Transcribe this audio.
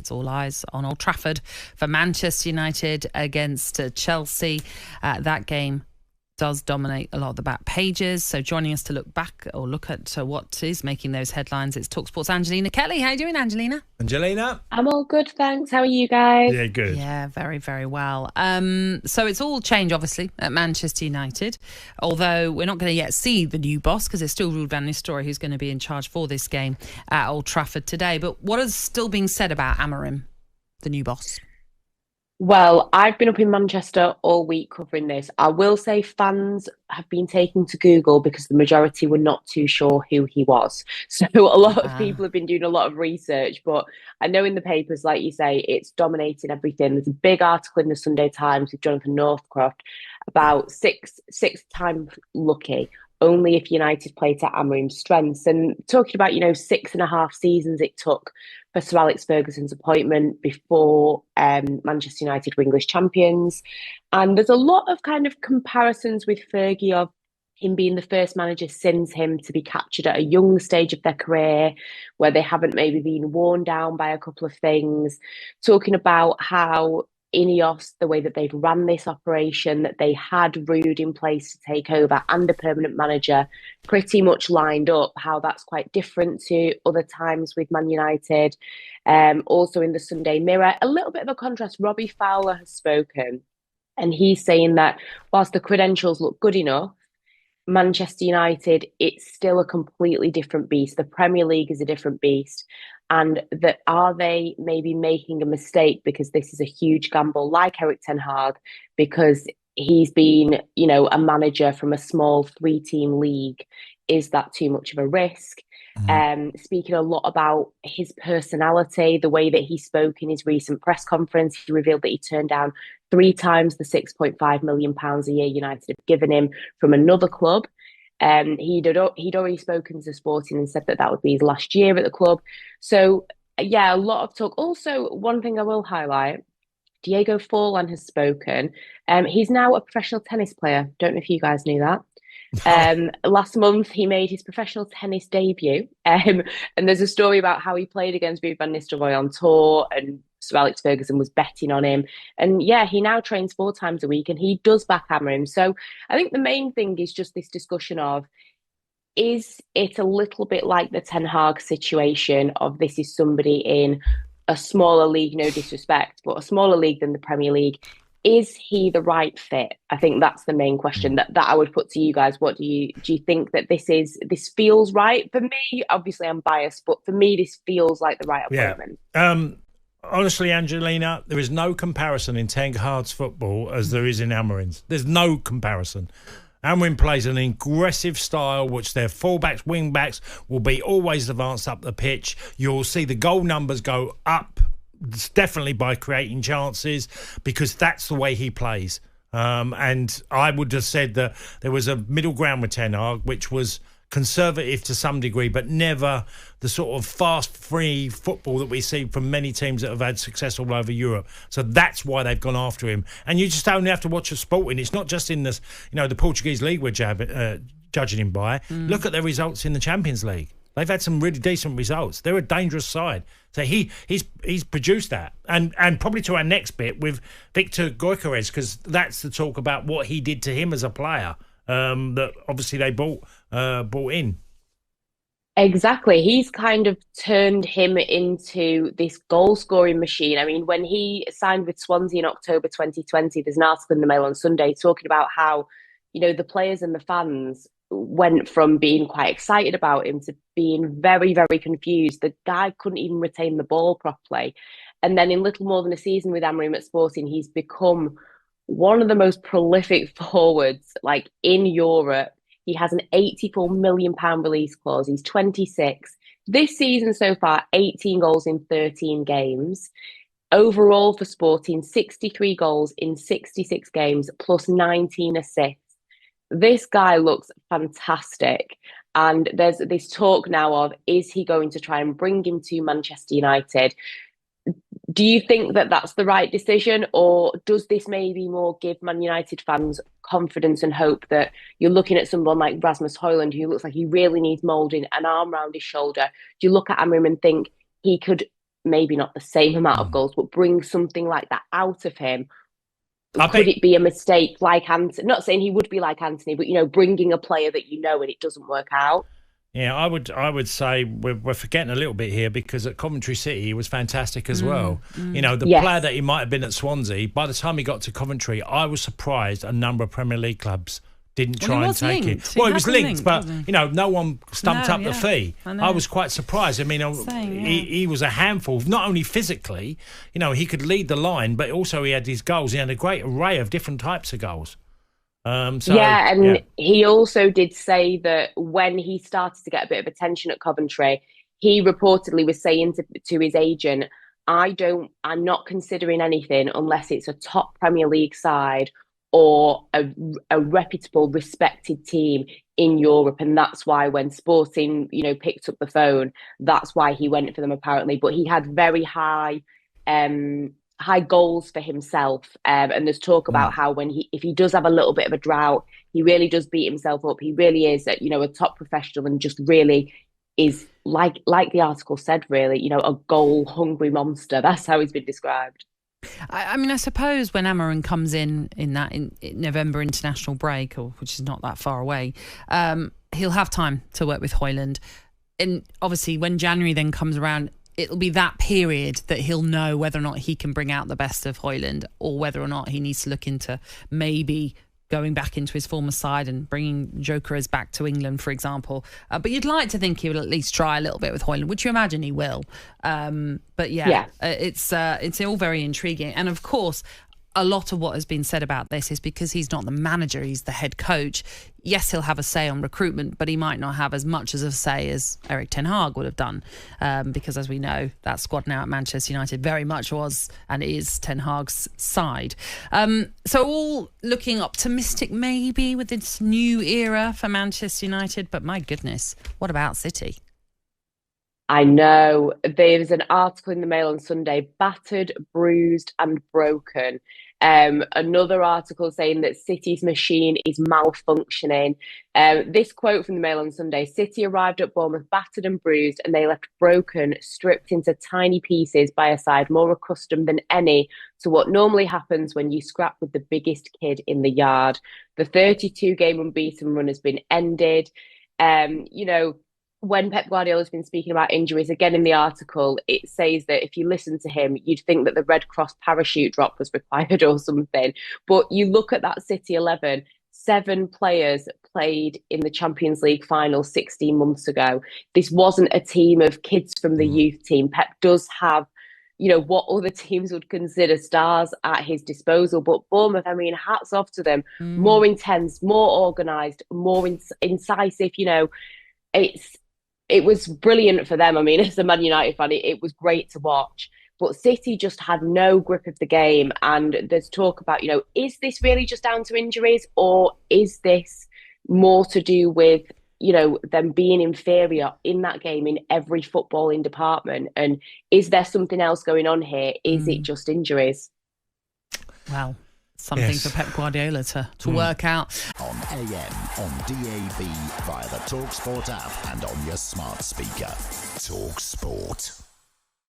it's all eyes on Old Trafford for Manchester United against Chelsea. That game does dominate a lot of the back pages. So joining us to look back or look at what is making those headlines, it's talkSPORT's Angelina Kelly. How are you doing, Angelina? Angelina? I'm all good, thanks. How are you guys? Yeah, good. Yeah, very, very well. So it's all change, obviously, at Manchester United, although we're not going to yet see the new boss because it's still Ruben van Nistelrooy who's going to be in charge for this game at Old Trafford today. But what is still being said about Amorim, the new boss? Well, I've been up in Manchester all week covering this. I will say fans have been taking to Google because the majority were not too sure who he was. So a lot of people have been doing a lot of research, but I know in the papers, like you say, it's dominating everything. There's a big article in the Sunday Times with Jonathan Northcroft about six times lucky. Only if United play to Amorim's strengths. And talking about, 6.5 seasons it took for Sir Alex Ferguson's appointment before Manchester United were English champions. And there's a lot of kind of comparisons with Fergie of him being the first manager since him to be captured at a young stage of their career, where they haven't maybe been worn down by a couple of things. Talking about how Ineos, the way that they've ran this operation, that they had Rude in place to take over and a permanent manager pretty much lined up, how that's quite different to other times with Man United. Also in the Sunday Mirror, a little bit of a contrast. Robbie Fowler has spoken and he's saying that whilst the credentials look good enough, Manchester United, it's still a completely different beast. The Premier League is a different beast. And that are they maybe making a mistake because this is a huge gamble like Erik ten Hag, because he's been, a manager from a small 3-team league. Is that too much of a risk? Speaking a lot about his personality, the way that he spoke in his recent press conference, he revealed that he turned down 3 times the £6.5 million a year United have given him from another club. He'd already spoken to Sporting and said that would be his last year at the club. So, yeah, a lot of talk. Also, one thing I will highlight, Diego Forlan has spoken. He's now a professional tennis player. Don't know if you guys knew that. Last month, he made his professional tennis debut. And there's a story about how he played against Ruben van Nistelrooy on tour, and Sir Alex Ferguson was betting on him. And yeah, he now trains 4 times a week and he does back Amorim. So I think the main thing is just this discussion of, is it a little bit like the Ten Hag situation of this is somebody in a smaller league, no disrespect, but a smaller league than the Premier League? Is he the right fit? I think that's the main question that I would put to you guys. What do you think that this feels right? For me, obviously I'm biased, but for me, this feels like the right appointment. Yeah. Honestly, Angelina, there is no comparison in Ten Hag's football as there is in Amorim's. There's no comparison. Amorim plays an aggressive style, which their fullbacks, wing-backs will be always advanced up the pitch. You'll see the goal numbers go up, definitely by creating chances, because that's the way he plays. And I would have said that there was a middle ground with Ten Hag, which was conservative to some degree, but never the sort of fast, free football that we see from many teams that have had success all over Europe. So that's why they've gone after him. And you just only have to watch a Sporting. It's not just in this, the Portuguese league we're judging him by. Look at their results in the Champions League. They've had some really decent results. They're a dangerous side. So he's produced that. And probably to our next bit with Victor Gyökeres, because that's the talk about what he did to him as a player. That obviously they bought in. Exactly. He's kind of turned him into this goal-scoring machine. I mean, when he signed with Swansea in October 2020, there's an article in the Mail on Sunday talking about how, the players and the fans went from being quite excited about him to being very, very confused. The guy couldn't even retain the ball properly. And then in little more than a season with Amorim at Sporting, he's become one of the most prolific forwards in Europe. He has an £84 million release clause. He's 26. This season so far, 18 goals in 13 games. Overall for Sporting, 63 goals in 66 games, plus 19 assists. This guy looks fantastic. And there's this talk now of, is he going to try and bring him to Manchester United? Do you think that that's the right decision, or does this maybe more give Man United fans confidence and hope that you're looking at someone like Rasmus Højlund, who looks like he really needs moulding, an arm round his shoulder? Do you look at Amorim and think he could maybe not the same amount of goals, but bring something like that out of him. Could it be a mistake like Anthony? Not saying he would be like Anthony, but, bringing a player that and it doesn't work out. Yeah, I would say we're forgetting a little bit here, because at Coventry City he was fantastic as well. The player that he might have been at Swansea, by the time he got to Coventry, I was surprised a number of Premier League clubs didn't try and take him. Well, he was linked, but no one stumped up the fee. I was quite surprised. I mean, he was a handful, not only physically. He could lead the line, but also he had his goals. He had a great array of different types of goals. He also did say that when he started to get a bit of attention at Coventry, he reportedly was saying to his agent, I'm not considering anything unless it's a top Premier League side or a reputable, respected team in Europe. And that's why when Sporting, picked up the phone, that's why he went for them, apparently. But he had very high goals for himself. And there's talk about how if he does have a little bit of a drought, he really does beat himself up. He really is, a top professional, and just really is, like the article said, really, a goal-hungry monster. That's how he's been described. I mean, I suppose when Amorim comes in November international break, which is not that far away, he'll have time to work with Højlund. And obviously when January then comes around, it'll be that period that he'll know whether or not he can bring out the best of Højlund, or whether or not he needs to look into maybe going back into his former side and bringing Gyökeres back to England, for example. But you'd like to think he will at least try a little bit with Højlund, which you imagine he will. It's all very intriguing. And of course, a lot of what has been said about this is because he's not the manager, he's the head coach. Yes, he'll have a say on recruitment, but he might not have as much as a say as Erik Ten Hag would have done. Because as we know, that squad now at Manchester United very much was and is Ten Hag's side. So all looking optimistic maybe with this new era for Manchester United, but my goodness, what about City? I know. There's an article in the Mail on Sunday, battered, bruised and broken. Another article saying that City's machine is malfunctioning. This quote from the Mail on Sunday: City arrived at Bournemouth battered and bruised, and they left broken, stripped into tiny pieces by a side more accustomed than any to what normally happens when you scrap with the biggest kid in the yard. The 32-game unbeaten run has been ended. When Pep Guardiola's been speaking about injuries, again in the article, it says that if you listen to him, you'd think that the Red Cross parachute drop was required or something. But you look at that City 11, 7 players played in the Champions League final 16 months ago. This wasn't a team of kids from the youth team. Pep does have, what other teams would consider stars at his disposal. But Bournemouth, I mean, hats off to them. More intense, more organised, more incisive, It was brilliant for them. I mean, as a Man United fan, it was great to watch. But City just had no grip of the game. And there's talk about, is this really just down to injuries, or is this more to do with, them being inferior in that game in every footballing department? And is there something else going on here? Is it just injuries? Well, something for Pep Guardiola to work out. On AM, on DAB, via the talkSPORT app and on your smart speaker. talkSPORT.